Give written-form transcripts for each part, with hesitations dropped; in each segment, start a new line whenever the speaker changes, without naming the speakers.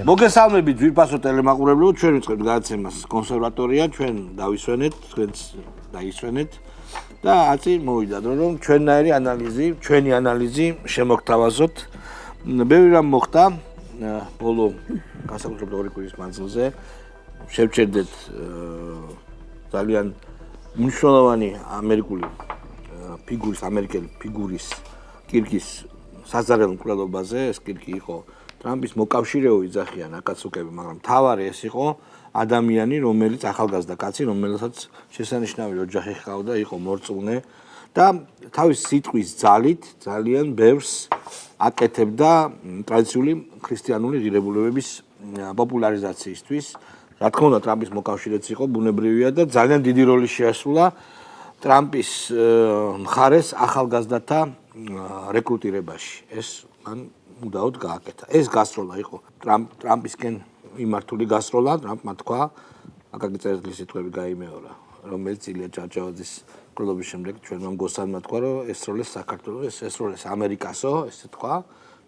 მოგესალმებით ძვირფასო ტელემაყურებლებო, ჩვენ ვიწყებთ გადაცემას კონსერვატორია, ჩვენ დავისვენეთ, თქვენც დაისვენეთ და აწი მოვიდა დრო რომ ჩვენი ანალიზი შემოგთავაზოთ. ბევრი რამ მოხდა ბოლო განსაკუთრებით 2 კვირის მანძილზე. შევჩერდეთ ძალიან მნიშვნელოვანი ამერიკული ამერიკელი ფიგურის კირკის საზარელ მკვლელობაზე. ეს კირკი იყო ტრამპის მოკავშირეო იძახიან აკაცუკები, მაგრამ თავარი ეს იყო ადამიანი, რომელიც ახალგაზრდა კაცი, რომელსაც შესანიშნავი ოჯახი ჰყავდა, იყო მორწმუნე და თავის სიტყვის ძალით ძალიან ბევრს აკეთებდა ტრადიციული ქრისტიანული ღირებულებების პოპულარიზაციისთვის. რა თქმა უნდა, ტრამპის მოკავშირეც იყო, ბუნებრივია და ძალიან დიდი როლი შეასრულა ტრამპის მხარეს ახალგაზრდათა რეკრუტირებაში. ეს მან მუდაოდ გააკეთა. ეს გასროლა იყო ტრამპისკენ იმართული გასროლა, ტრამპმა თქვა, აკაკი წერეთლის სიტყვები გაიმეორა, რომელიც ილია ჭავჭავაძის მკვლელობის შემდეგ ჩვენმა მგოსანმა თქვა, რომ ესროლეს საქართველოს, ესროლეს ამერიკასო, ესე თქვა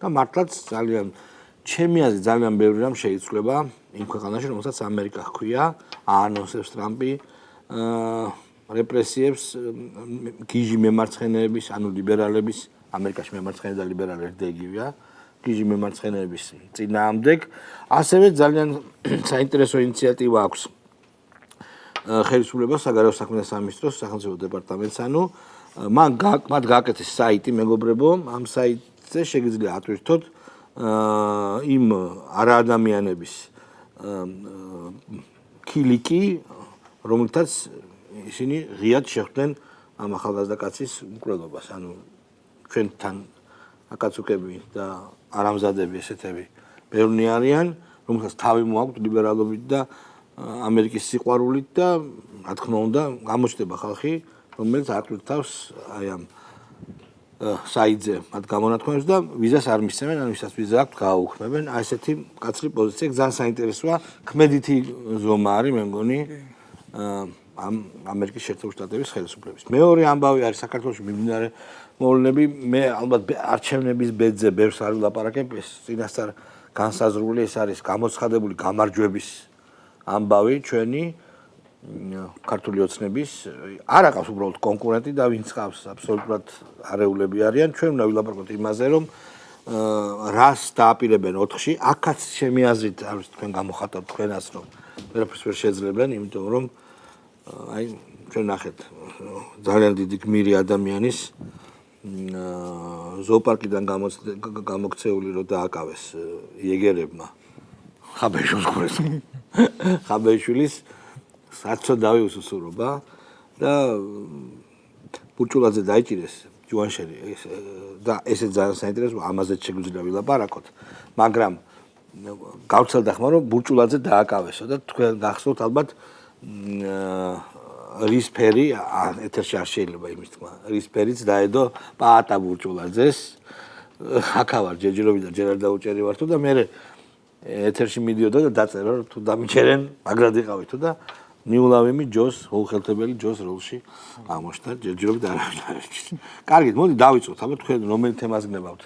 და მართლაც ძალიან ჩემი აზრით ძალიან ბევრი რამ შეიცვლება იმ ქვეყანაში, რომელსაც ამერიკა ჰქვია, აანონსებს ტრამპი რეპრესიებს გიჟი მემარცხენეების, ანუ ლიბერალების, ამერიკაში მემარცხენე და ლიბერალი ერთდაიგივეა. გიჟი მემარცხენეების წინააღმდეგ, ასევე ძალიან საინტერესო ინიციატივა აქვს ხელისუფლებას, საგარეო საქმეთა სამინისტროს, სახელმწიფო დეპარტამენტს, ანუ მათ გააკეთეს საიტი, მეგობრებო, ამ საიტზე შეგიძლია ატვირთოთ იმ არაადამიანების ქილიკი, რომელთაც ისინი ღიად შეხვდნენ ამ ახალგაზრდა კაცის მკვლელობას, ანუ ჩვენთან აკაცუკები და არამზადები ესეთები ბევრნი არიან, რომელსაც თავი მოაქვთ ლიბერალობით და ამერიკის სიყვარულით და რა თქმა უნდა გამოჩნდება ხალხი, რომელიც აკვრთავს აი ამ საიტზე მათ გამონათქვამებს და ვიზას არ მისცემენ, ან ვისაც ვიზა აქვთ გააუქმებენ. აი ესეთი მკაცრი პოზიცია, ძალიან საინტერესოა, ქმედითი ზომა არის მე მგონი ამ ამერიკის შეერთებული შტატების ხელისუფლების. მეორე ამბავი არის საქართველოში მიმდინარე მოვლენები, მე ალბათ არჩევნების ბედზე ბევრს არ ვილაპარაკებ, ეს წინასწარ განსაზღვრული, ეს არის გამოცხადებული გამარჯვების ამბავი ჩვენი ქართული ოცნების, არ აყავს უბრალოდ კონკურენტი და ვინც ყავს აბსოლუტურად არეულები არიან, ჩვენ უნდა ვილაპარაკოთ იმაზე, რომ რას დააპირებენ 4-ში, აქაც ჩემი აზრით არის თქვენ გამოხატავთ თქვენას, რომ ვერაფერს ვერ შეძლებენ, იმიტომ რომ აი ჩვენ ნახეთ ძალიან დიდი გმირი ადამიანის ზოოპარკიდან გამოქცეული რო დააკავეს იეგერებმა ხაბეიშვილის საცოდავი უსუსურობა და ბურჭულაძე დაიჭირეს ჯუანშერი და ესეც ძალიან საინტერესოა, ამაზეც შეგვიძლია ვილაპარაკოთ, მაგრამ გავცელდა ხმა რომ ბურჭულაძე დააკავესო და თქვენ გახსოვთ ალბათ რისფერი ეთერში არ შეიძლება იმის თქმა. რისფერიც დაედო პაატა ბურჭულაძეს. აქავარ ჯერჯერობით ჯერ არ დაუჭერივართო და მე ეთერში მიდიოდა და დაწერა რომ თუ დამიჩერენ მაგრად იყავით და ნიულავიმი ჯოს უხელთებელი ჯოს როლში აღმოჩნდა ჯერჯერობით არ არის. კარგით, მოდი დავიწყოთ. აბა თქვენ რომელი თემას გნებავთ?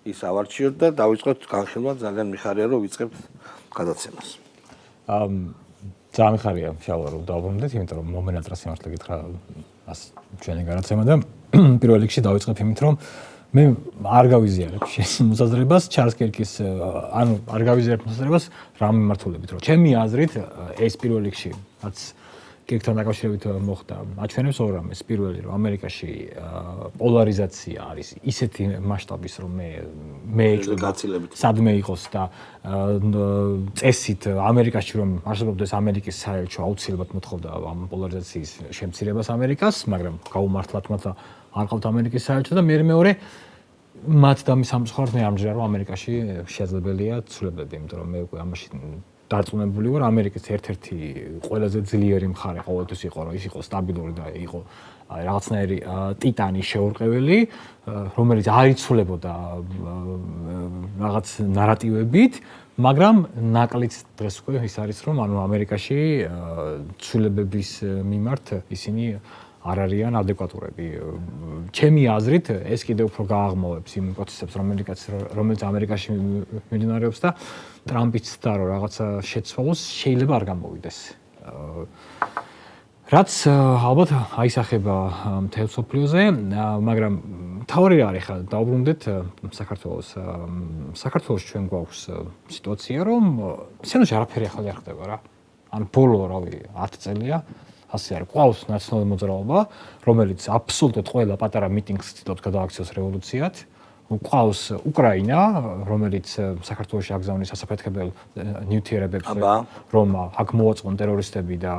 ის ავარჩიოთ და დავიწყოთ განხილვა. ძალიან მიხარია რომ ვიწყებთ გადაცემას.
ძალიან მიხარია შალვა რომ დავბრუნდეთ, იმიტომ რომ მომენატრას იმართლა გითხრა ჩვენი გადაცემა და პირველ რიგში დავიწყებ იმით რომ მე არ გავიზიარებ შენს მოსაზრებას ჩარლზ კირკის, ანუ არ გავიზიარებ მოსაზრებას რა მიმართულებით, რომ ჩემი აზრით ეს პირველ რიგში რაც კირკთან დაკავშირებით მოხდა, აჩვენებს ორ რამეს. პირველი, რომ ამერიკაში პოლარიზაცია არის ისეთი მასშტაბის, რომ მე სადმე იყოს და წესით ამერიკაში რომ არსებობდეს ამერიკის საელჩო აუცილებლად მოთხოვდა ამ პოლარიზაციის შემცირებას ამერიკას, მაგრამ გაუმართლად მათ არ ყავთ ამერიკის საელჩო და მეორე მათ დამის ამსხვერპლად მე ამჯერა რომ ამერიკაში შესაძლებელია ცვლილებები, იმიტომ რომ მე უკვე ამაში დარწმუნებული ვარ, ამერიკის ერთ-ერთი ყველაზე ძლიერი მხარე ყოველთვის იყო, რომ ის იყო სტაბილური და იყო რაღაცნაირი ტიტანი შეურყეველი, რომელიც არ იცვლებოდა რაღაც ნარატივებით, მაგრამ ნაკლიც დღეს უკვე ის არის, რომ ანუ ამერიკაში ცვლილებების მიმართ ისინი არ არიან ადეკვატურები. ჩემი აზრით ეს კიდევ უფრო გააღმოვებს იმ პროცესებს, რომელიც ამერიკაში მიმდინარეობს და ტრამპიც და რომ რაღაცა შეცვალოს, შეიძლება არ გამოვიდეს. რაც ალბათ აისახება მთელ სოფლიოზე, მაგრამ თავი რა არის ხა დაუბრუნდეთ საქართველოს. საქართველოს ჩვენ გვაქვს სიტუაცია, რომ სცენაში არაფერი ახალი არ ხდება რა. ან ბოლო რავი 10 წელია ასე არ ყავს ნაციონალური მოძრაობა, რომელიც აბსოლუტურად ყველა პატარა მიტინგს ცდილობს გადააქციოს რევოლუციად. ყავს უკრაინა, რომელიც საქართველოში აგზავნის სასაფეთქებელ ნივთიერებებს, რომ აქ მოაწყონ ტერორისტები და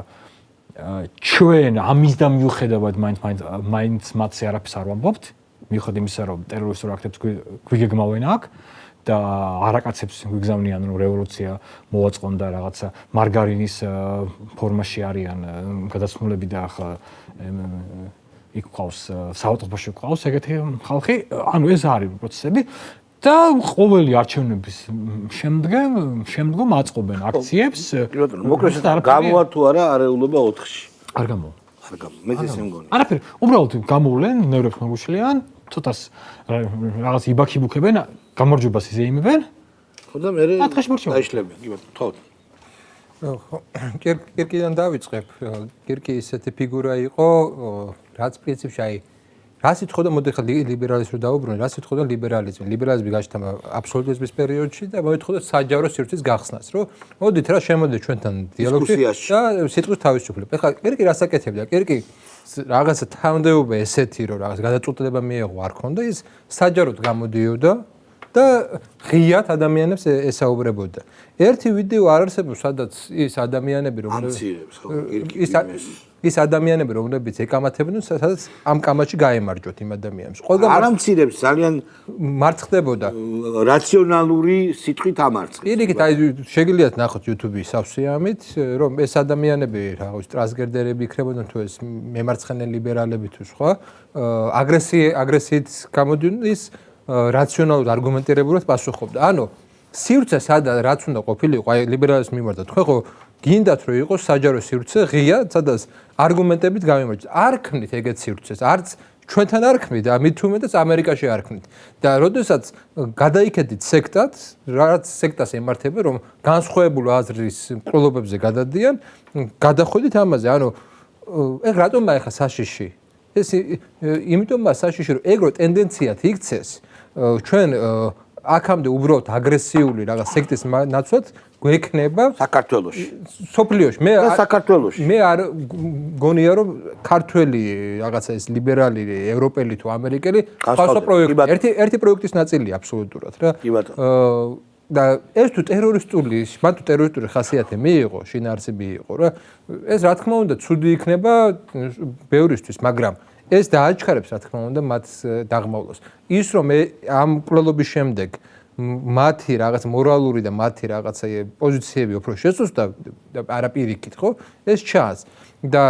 ჩვენ ამის და მიუხედავად მაინც მათზე არაფერს არ ვამბობთ, მიუხედავად იმისა, რომ ტერორისტულ აქტებს გვიგეგმავენ აქ და არაკაცებს გვიგზავნიან, რომ რევოლუცია მოაწყონ და რაღაცა მარგარინის ფორმაში არიან გადაცმულები და ახლა იქ ყავს საავტობუსში ყავს ეგეთი ხალხი, ანუ ეს არის პროცესები და ყოველი არჩევნების შემდგომ აწყობენ აქციებს.
მოკლედ გამოვა თუ არა არეულობა 4-ში.
არ გამოვა.
არ გამოვა. მე ეს მგონი.
არაფერი, უბრალოდ გამოვლენ, ნევრებს მოგუშლიან, ცოტას რაღაც იბაქიბუქებენ, გამარჯვებას იზეიმებენ.
ხო და მე დაიშლებენ, კი ბატონო, თხოვთ.
კირკიდან დავიწყებ. კირკი ისეთი ფიგურა იყო, რაც პრინციპში აი რა სიტყვა და მოდი ხა ლიბერალიზმს რო დაუბრუნე, რა სიტყვა და ლიბერალიზმი. ლიბერალიზმი გაჩნდა აბსოლუტიზმის პერიოდში და მოითხოვდა საჯარო სივრცის გახსნას, რომ მოდით რა შემოდეთ ჩვენთან დიალოგში და სიტყვის თავისუფლება. ეხლა კირკი რას აკეთებდა? კირკი რაღაცა თანამდებობა ესეთი, რომ რაღაც გადაწყვეტილება მიეღო არ ქონდა, ის საჯაროდ გამოდიოდა და ღიად ადამიანებს ესაუბრებოდა. ერთი ვიდეო არ არსებობს, სადაც ის ადამიანები
ამცირებს, ხო,
ის ადამიანები რომლებიც ეკამათებდნენ, სადაც ამ კამათში გაემარჯვოთ იმ ადამიანებს. ყველგან
არ ამცირებს, ძალიან
მარცხდებოდა.
რაციონალური სიტყვით ამარცხებს.
პირიქით, აი შეგიძლიათ ნახოთ YouTube-ის სავსეამით, რომ ეს ადამიანები რაღაც ტრანსგენდერები იქნებოდნენ თუ ეს მემარცხენე ლიბერალები თუ სხვა, აგრესიით გამოდიოდნენ ის რაციონალურად არგუმენტირებულად პასუხობდა. ანუ სივრცე სადა რაც უნდა ყოფილიყო, აი ლიბერალიზმის მიმართ თქვენ ხო გინდათ რომ იყოს საჯარო სივრცე ღია, სადაც არგუმენტებით გამიმარჯვეთ. არ ქმნით ეგეთ სივრცეს, არც ჩვენთან არ ქმნით და მით უმეტეს ამერიკაში არ ქმნით. და როდესაც გადაიქედით სექტად, რაც სექტას ემართება, რომ განსხვავებულ აზრის მკვლობებზე გადადიან, გადახვედით ამაზე. ანუ ეგ რატომაა ახლა საშიში? ეს იმიტომაა საშიში, რომ ეგრო ტენდენციად იქცეს ჩვენ აქამდე უბრალოდ აგრესიული რაღაც სექტის ნაცვლად გვექნება
საქართველოში.
სოფლიოში. მე არ გონია რომ ქართველი რაღაცა ეს ლიბერალი, ევროპელი თუ ამერიკელი ხალხო პროექტი. ერთი პროექტის ნაწილია აბსოლუტურად რა.
კი ბატონო.
და ეს თუ მან თუ ტერორისტული ხასიათი მიიღო, შინაარსი მიიღო რა. ეს რა თქმა უნდა ცუდი იქნება ბევრისთვის, მაგრამ ეს დააჩქარებს რა თქმა უნდა მათ დაღმავლოს. ის რომ ამ მკვლელობის შემდეგ მათი რაღაც მორალური და მათი რაღაცა პოზიციები უფრო შესუსტდა არაპირიქით, ხო? ეს ჩანს. და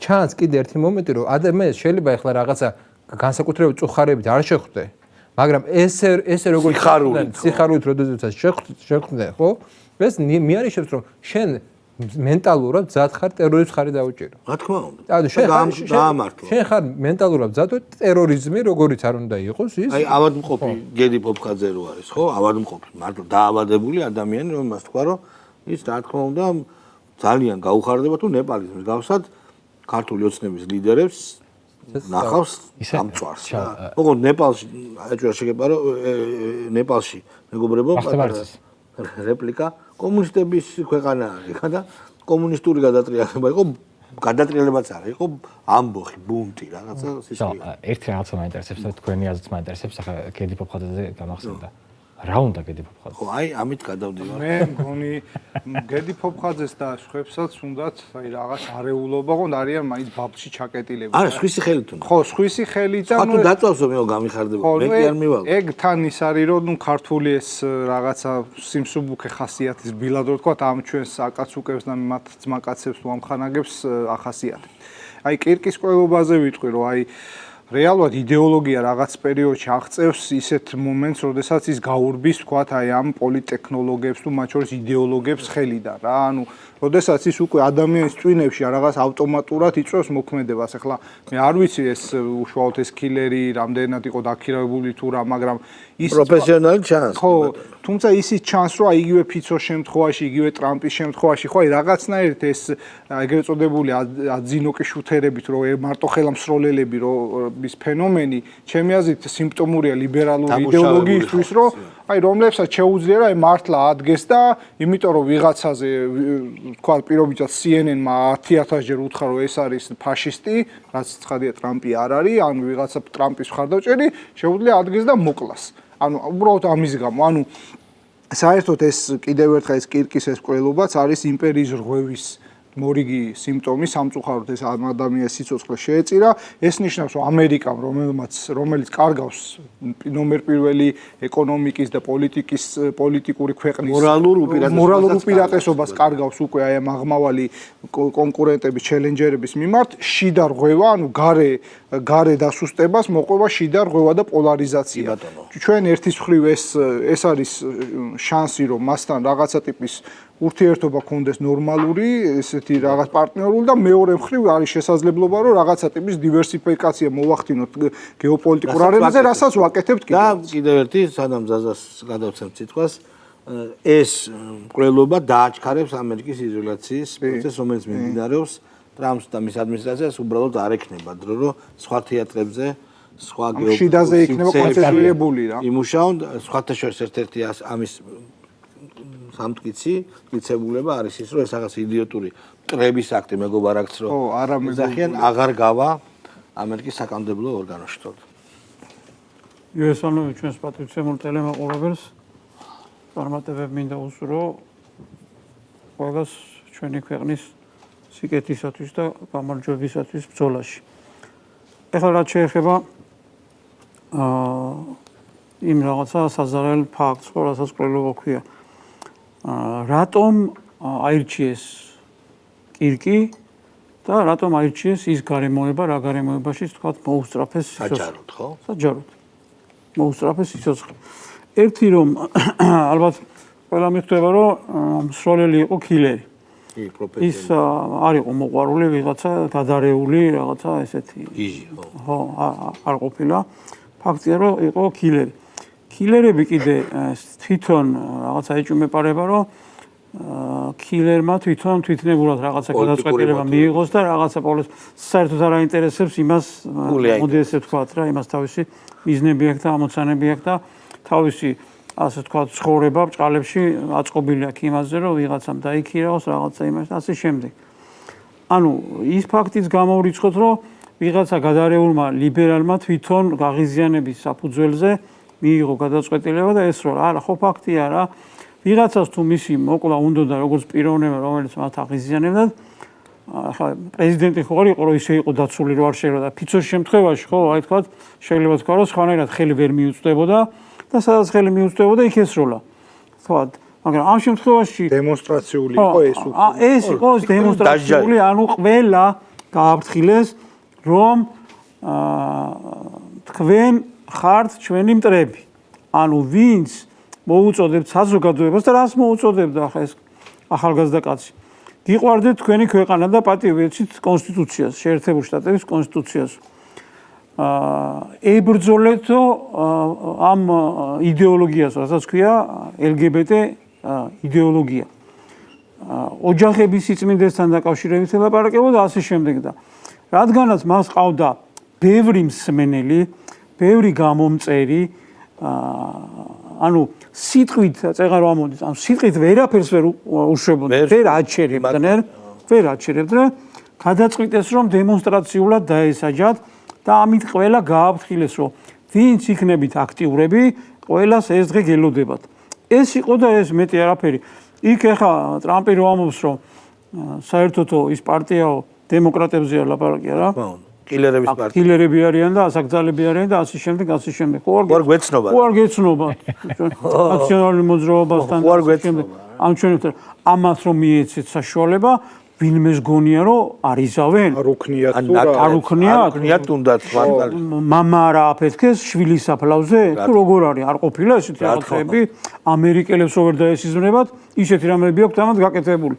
ჩანს კიდე ერთი მომენტი, რომ ადამიანს შეიძლება ახლა რაღაცა განსაკუთრებით წუხარებით არ შეხვდე, მაგრამ ესე როგორც სიხარულით როდესაც შეხვდე, ხო? ეს მიანიშნებს რომ შენ მენტალურად მზად ხარ ტერორიზმს ხარი დაუჭირო.
რა თქმა უნდა.
ანუ შენ ხარ მენტალურად მზად ტერორიზმი როგორიც არ უნდა იყოს ის.
აი ავადმყოფი გედი პოპხაძე რო არის, ხო? ავადმყოფი, მარტო დაავადებული ადამიანი, რომელმაც თქვა რომ ის რა თქმა უნდა ძალიან გაუხარდება თუ ნეპალის მსგავსად ქართული ოცნების ლიდერებს ნახავს ამწვარს. ოღონდ ნეპალში აჭირა შეგება რომ ნეპალში მეგობრებო რეპლიკა კომუნისტების ქვეყანა არის და კომუნისტური გადატრიალება იყო, გადატრიალებაც არა, იყო ამბოხი, ბუნტი, რაღაცა სისტემა.
ერთი რაღაცა მაინტერესებს და თქვენი აზრიც მაინტერესებს, ახლა გედი პოპხაძეზე გამახსენდა. რა უნდა გედი პოპხაძე?
ხო, აი ამით გადავდივარ.
მე მგონი გედი პოპხაძეს და სხვებსაც უნდათ აი რაღაც არეულობა, ყო არიან მაინც ბაბში ჩაკეტილები.
არა, სხვისი ხელით უნდა.
ხო, სხვისი ხელით და
ნუ დაწავსო მე გამიხარდება. მე კი არ მივალ.
ეგ თან ის არის რომ ნუ ქართული ეს რაღაცა სიმსუბუქე ხასიათის ბილად რო თქვა ამ ჩვენს აკაცუკებს და მათ ძმაკაცებს თუ ამხანაგებს ახასიათებს. აი კირკის კვლევაზე ვიტყვი რომ აი რეალურად იდეოლოგია რაღაც პერიოდში აღწევს ისეთ მომენტს, როდესაც ის გაურბის, თქვათ, აი ამ პოლიტექნოლოგიებს თუ მათ შორის იდეოლოგიებს ხელიდან რა. ანუ როდესაც ის უკვე ადამიანის წვინებში რაღაც ავტომატურად იწვევს მოქმედებას. ახლა მე არ ვიცი ეს უშუალოდ ეს კილერი რამდენად იყო დაქირავებული თუ რა, მაგრამ ის
პროფესიონალი ჩანს.
ხო, თუმცა ისიც ჩანს, რომ აიგივე ფიცოს შემთხვევაში, იგივე ტრამპის შემთხვევაში, ხო, აი რაღაცნაირად ეს ეგრეთ წოდებული აძინოკი შუთერებით, რომ მარტო ხელამსროლელები ის ფენომენი, ჩემი აზრით სიმპტომურია ლიბერალური იდეოლოგიისთვის, რომ აი რომლებსაც შეუძლია რა მართლა ადგეს და იმიტომ რომ ვიღაცაზე თქვა პირობითად CNN-მა 10000 ჯერ უთხრა რომ ეს არის ფაშისტი, რაც ცხადია ტრამპი არ არის, ანუ ვიღაცა ტრამპის მხარდაჭერი შეუძლია ადგეს და მოკლას. ანუ უბრალოდ ამის გამო, ანუ საერთოდ ეს კიდევ ერთხელ ეს კირკის ეს კვლელობაც არის იმპერიის რღვევის მორიგი სიმპტომი, სამწუხაროდ ეს ადამიანის სიცოცხლე შეეწირა. ეს ნიშნავს, რომ ამერიკამ, რომელიც კარგავს ნომერ პირველი ეკონომიკის და პოლიტიკური ქვეყნის მორალურ უპირატესობას კარგავს უკვე აი ამ აღმავალი კონკურენტების, ჩელენჯერების მიმართ, შიდა რღვევა, ანუ გარე დასუსტებას მოყვება შიდა რღვევა და პოლარიზაცია. ჩვენ ერთის მხრივ ეს არის შანსი, რომ მასთან რაღაცა ტიპის ურთიერთობა ქონდეს ნორმალური, ესეთი რაღაც პარტნიორული და მეორე მხრივ არის შესაძლებლობა, რომ რაღაცა ტიპის დივერსიფიკაცია მოვახდინოთ გეოპოლიტიკურ არენაზე, რასაც ვაკეთებთ კიდევ.
და კიდევ ერთი, სანამ ზაზას გადავცემთ სიტყვას, ეს მკვლელობა დააჩქარებს ამერიკის იზოლაციის პროცესს, რომელიც მიმდინარეობს ტრამპს და მის ადმინისტრაციას უბრალოდ არ ექნება დრო, რომ სხვა თეატრებზე, სხვა
შიდაზე იქნება კონცენტრირებული რა.
იმუშაონ, სხვათა შორის ერთ-ერთი ამის სამტკიცი მიცებულება არის ის, რომ ეს რაღაც იდიოტური კრების აქტი მეგობარ აქც რომ ეძახიან აღარ გავა ამერიკის საკანონმდებლო ორგანოში თორე.
იესონოვი ჩვენს პატრიცემულ ტელემაყურებელს წარმატებები მინდა უსურო ყველას ჩვენი ქვეყნის სიკეთისათვის და გამარჯვებისათვის ბრძოლაში. ეხლა რაც შეეხება იმ რაღაცა საზარელ ფაქტს, რასაც კვლელობა ქვია. რატომ აირჩიეს კირკი და რატომ აირჩიეს ის გარემოება, რა გარემოებაში თქვა მოუსწრაფეს
საჯაროდ, ხო?
საჯაროდ. მოუსწრაფეს სიცოცხლე. ერთი რომ ალბათ ყველა მიხვდება, რომ მსროლელი იყო კილერი. ის არ იყო მოყვარული ვიღაცა გადარეული რაღაცა ესეთი.
იჟი,
ხო, არ ყოფილა. ფაქტია, რომ იყო კილერი. კილერები კიდე თვითონ რაღაცა ეჭვმეპარება, რომ კილერმა თვითნებურად რაღაცა გადაწყვეტილება მიიღოს და რაღაცა პოლის საერთოდ არ აინტერესებს იმას, მოდი ესე ვთქვათ რა, იმას თავისი მიზნები აქვს და ამოცანები აქვს და თავისი ასე ვთქვათ ცხოვრება ბჭყალებში აწყობილი აქვს იმაზე, რომ ვიღაცამ დაიქირაოს რაღაცა იმას და ასე შემდეგ. ანუ ის ფაქტიც გამოვრიცხოთ, რომ ვიღაცა გადარეულმა ლიბერალმა თვითონ გაღიზიანების საფუძველზე მიიღო გადაწყვეტილება და ეს რო არა ხო ფაქტია რა ვიღაცას თუ მისი მოკლა უნდა და როგორც პიროვნება რომელიც მათ აღიზიანებდა ახლა პრეზიდენტი ხო არ იყო რომ ისე იყო დაცული რომ არ შეიძლება და ფიცოს შემთხვევაში ხო აი თქვა შეიძლება თქვა რომ სხვანაირად ხელი ვერ მიუწვდებოდა და სადაც ხელი მიუწვდებოდა იქ ესროლა თქვა მაგრამ ამ შემთხვევაში
დემონსტრაციული იყო ეს უკვე
ეს იყო დემონსტრაციული ანუ ყველა გააფრთხილეს რომ თქვენ ხართ ჩვენი მტრები. ანუ ვინც მოუწოდებთ საზოგადოებას და რას მოუწოდებდა ახლა ეს ახალგაზრდა კაცი. გიყვარდეთ თქვენი ქვეყანა და პატივեցით კონსტიტუციას, შეერთებული შტატების კონსტიტუციას. ებრძოლეთო ამ იდეოლოგიას, რასაც ქვია LGBT იდეოლოგია. ოჯახების სიწმინდესთან დაკავშირებით ელაპარაკებოდა და ასე შემდეგ და რადგანაც მას ყავდა ბევრი მსმენელი ბევრი გამომწერი ანუ სიტყვით წეღარ ამოდის ანუ სიტყვით ვერაფერს ვერ უშვებოდნენ ვერ აჩერებდნენ გადაწყვიტეს რომ დემონსტრაციულად დაესაჯათ და ამით ყველა გააფრთხილეს რომ ვინც იქნებით აქტიურები ყველას ეს დღე გელოდებათ ეს იყო და ეს მეტი არაფერი იქ ახლა ტრამპი რო ამბობს რომ საერთოდ ის პარტიაო დემოკრატებზეა ლაპარაკია რა
კილერების პარტია.
კილერები არიან და ასაკძალები არიან და ასე შემდეგ.
უარ გვეცნობა.
უარ გეცნობა. ნაციონალური მოძრაობასთან.
უარ გვეცნობა.
ამ ჩვენთან ამას რომ მიეცეთ საშუალება, ვინმეს გონია რომ არიზავენ?
არ უქნიათ თუ
ან
რა.
არ უქნიათ?
არ უქნიათ თუნდაც მართალი.
მამა რა აფეთქეს შვილის საფლავზე? თუ როგორ არის? არ ყოფილა ესეთი რაღაცები? ამერიკელებს რო ვერ დაესიზმრებათ, ისეთი რამეები აქვს თამათ გაკეთებული.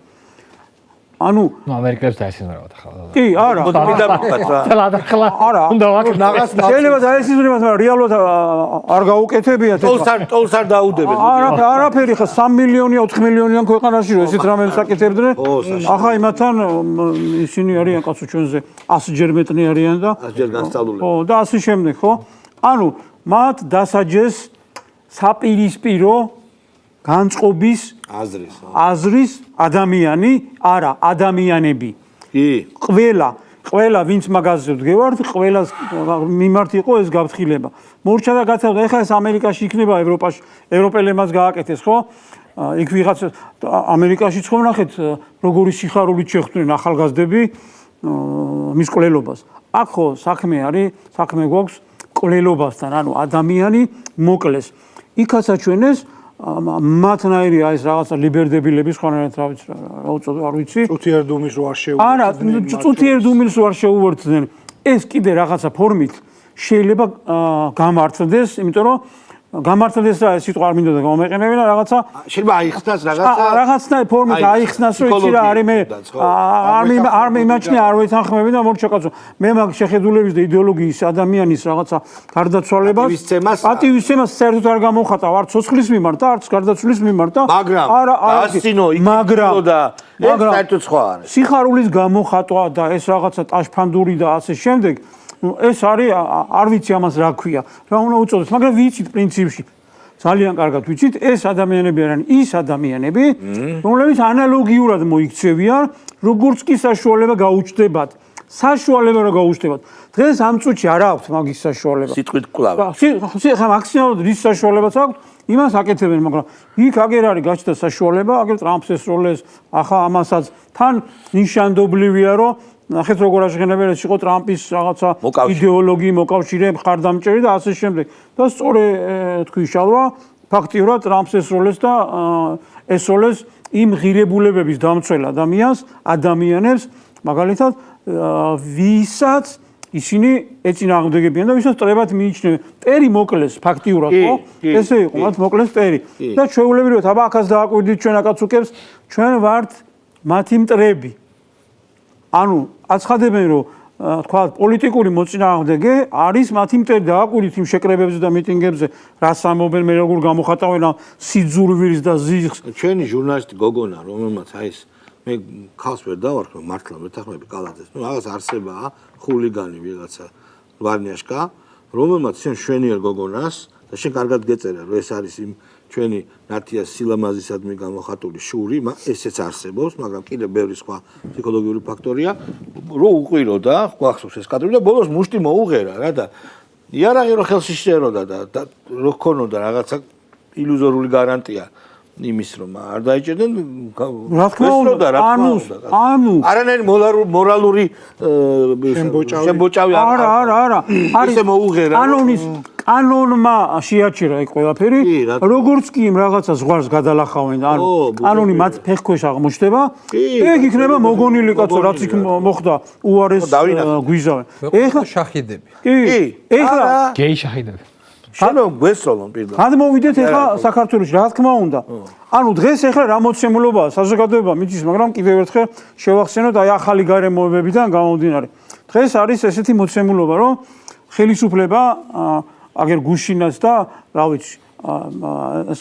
ანუ
ნუ ამერიკელებს დაესიზმრებათ ახლა.
კი, არა.
ახლა
არა.
უნდა ვაკეთოთ.
შეიძლება დაესიზმრებათ, მაგრამ რეალურად არ გაუკეთებიათ.
ტოლს არ დაუდებენ.
არაფერი ხა 3 მილიონი 4 მილიონიან ქვეყანაში რომ ესეთ რამებს აკეთებდნენ. ახლა იმათთან ისინი არიან კაცო ჩვენზე 100 ჯერ მეტნი არიან და
100 ჯერ განსწავლულები.
ხო, და ასე შემდეგ, ხო? ანუ მათ დასაჯეს საპირისპირო განწყობის აზრის ადამიანი, არა, ადამიანები.
კი.
ყველა ვინც მაგაზზე ვდგევართ, ყველას მიმართ იყო ეს გაფრთხილება. მორჩა და გაცავდა, ეხლა ეს ამერიკაში იქნება, ევროპაში, ევროპელებმაც გააკეთეს, ხო? იქ ვიღაც ამერიკაშიც ხო ნახეთ, როგორი სიხარულით შეხვდნენ ახალგაზრდები მის კვლელობას. აქ ხო საქმე გვაქვს კვლელობასთან, ანუ ადამიანი მოკლეს. იქაც აჩვენეს მათნაირი ეს რაღაცა ლიბერდებილების ხანერად რა ვიცი რა უწოდო არ ვიცი
წუთიერ დუმის რო არ შეუვერდნენ
არა წუთიერ დუმის რო არ შეუვერდნენ ეს კიდე რაღაცა ფორმით შეიძლება გამართლდეს იმიტომ რომ გამართლდეს რა ეს სიტყვა არ მინდოდა გამომეყენებინა რაღაცა
შეიძლება აიხსნას
რაღაცნაირ ფორმით აიხსნას რომ იცი რა არის მე არ მიმაჩნია არ ვეთანხმები და მორჩა კაცო მე მაგ შეხედულების და იდეოლოგიის ადამიანის რაღაცა გარდაცვალებას პატივისცემას საერთოდ არ გამოვხატავ არც ცოცხლის მიმართ და არც გარდაცვლის მიმართ და
მაგრამ საერთოდ სხვა არის
სიხარულის გამოხატვა და ეს რაღაცა ტაშფანდური და ასე შემდეგ ეს არის არ ვიცი ამას რა ქვია რა უნდა უწოდოს მაგრამ ვიცით პრინციპში ძალიან კარგად ვიცით ეს ადამიანები არიან ის ადამიანები რომლებიც ანალოგიურად მოიქცევიან როგორც კი საშუალება გაუჩნდებათ საშუალება რა გაუჩნდებათ დღეს ამ წუთში არ აქვს მაგის საშუალება
სიტყვით კვლავ
ხა მაქსიმალურად რის საშუალებაც აქვს იმას აკეთებენ მაგრამ იქ აგერ არის გაჩნდა საშუალება აგერ ტრამპს ესროლეს ახლა ამასაც თან ნიშანდობლივია რომ ნახეთ როგორ აღღენებენ ეს იყო ტრამპის რაღაცა იდეოლოგი მოკავშირე მხარდამჭერი და ასე შემდეგ და სწორე თქვი შალვა ფაქტიურად ტრამპს ესროლეს და ესროლეს იმ ღირებულებების დამცველ ადამიანებს მაგალითად ვისაც ისინი ეწინააღმდეგებიან და ვისაც ტრებად მიიჩნევენ ტერი მოკლეს ფაქტიურად ხო ესე იყო მათ მოკლეს ტერი და ჩვეულებრივ აბა ახაც დააკვირდით ჩვენ აკაცუკებს ჩვენ ვართ მათი მტრები ანუ აცხადებენ რომ თქვა პოლიტიკური მოწინააღმდეგე არის მათი მტერი დააკვირდით იმ შეკრებებზე და მიტინგებზე რას ამობენ მე როგორ გამოხატავენ ამ სიძულვილს და ზიზღს
ჩვენი ჟურნალისტი გოგონა რომელმაც აი ეს მე ხალხს ვერ დავარქვა მართლა მეთანხმები კალათეს ნუ რაღაც არსებაა ხულიგანი ვიღაცა ვარნიაშკა რომელმაც შენ შვენიერ გოგონას და შენ კარგად გეწერა რომ ეს არის იმ ჩვენი ნათიას სილამაზისადმი გამოხატული შური, ესეც არსებობს, მაგრამ კიდევ ბევრი სხვა ფსიქოლოგიური ფაქტორია, რო უყვირო და გვახსოვს ეს კადრები და ბოლოს მუშტი მოუღერა რა და იარაღი რო ხელში შეეროდა და რო ქონოდა რაღაცა ილუზორული გარანტია იმის რომ არ დაიჭერდნენ
რა თქმა უნდა ანუ
არანაირი მორალური შემბოჭავი
არა
არის მოუღერა
კანონმა შეაჩერა ეს ყველაფერი როგორც კი იმ რაღაცა ზღვარს გადალახავენ ანუ კანონი მათ ფეხქვეშ აღმოჩნდება ეგ იქნება მოგონილი კაცო რაც იქ მოხდა უარეს გვიზავენ
ეხლა შაჰიდები
კი ეხლა
გეი შაჰიდები
შენო გვესწავლონ პირდაპირ.
გადმოვიდეთ ეხლა საქართველოში, რა თქმა უნდა. ანუ დღეს ეხლა რა მოცემულობაა საზოგადოება მიწის, მაგრამ კიდევ ერთხელ შევახსენოთ აი ახალი გარემოებებიდან გამომდინარე. დღეს არის ესეთი მოცემულობა, რომ ხელისუფლება აგერ გუშინაც და რა ვიცი,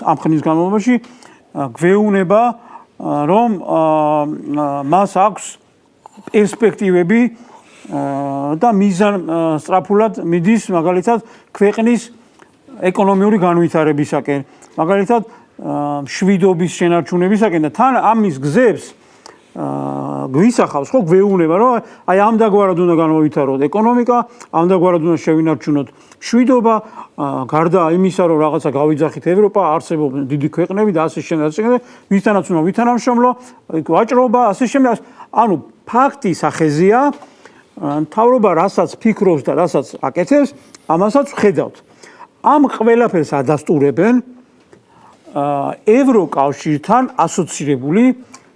ამ ხნის განმავლობაში გვეუბნება, რომ მას აქვს პერსპექტივები და მიზან სწრაფულად მიდის მაგალითად ქვეყნის ეკონომიური განვითარებისაკენ, მაგალითად მშვიდობის შენარჩუნებისაკენ და თან ამის გზებს გვისახავს, ხო გვეუბნება, რომ აი ამდაგვარად უნდა განვითაროთ ეკონომიკა, ამდაგვარად უნდა შევინარჩუნოთ მშვიდობა, გარდა იმისა, რომ რაღაცა გავიძახით ევროპა, არსებობენ დიდი ქვეყნები და ასე შემდეგ, ვისთანაც უნდა ვითანამშრომლო, ვაჭრობა, ასე შემდეგ. ანუ ფაქტი სახეზეა, მთავრობა რასაც ფიქრობს და რასაც აკეთებს, ამასაც ვხედავთ. ამ ყველაფერს ადასტურებენ ევროკავშირთან ასოცირებული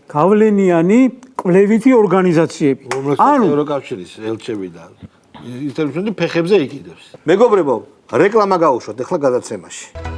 გავლენიანი კვლევითი ორგანიზაციები.
ანუ ევროკავშირის ელჩები და ინტერვიუები ფეხებზე იკიდებს. მეგობრებო, რეკლამა გაუშვათ ახლა გადაცემაში.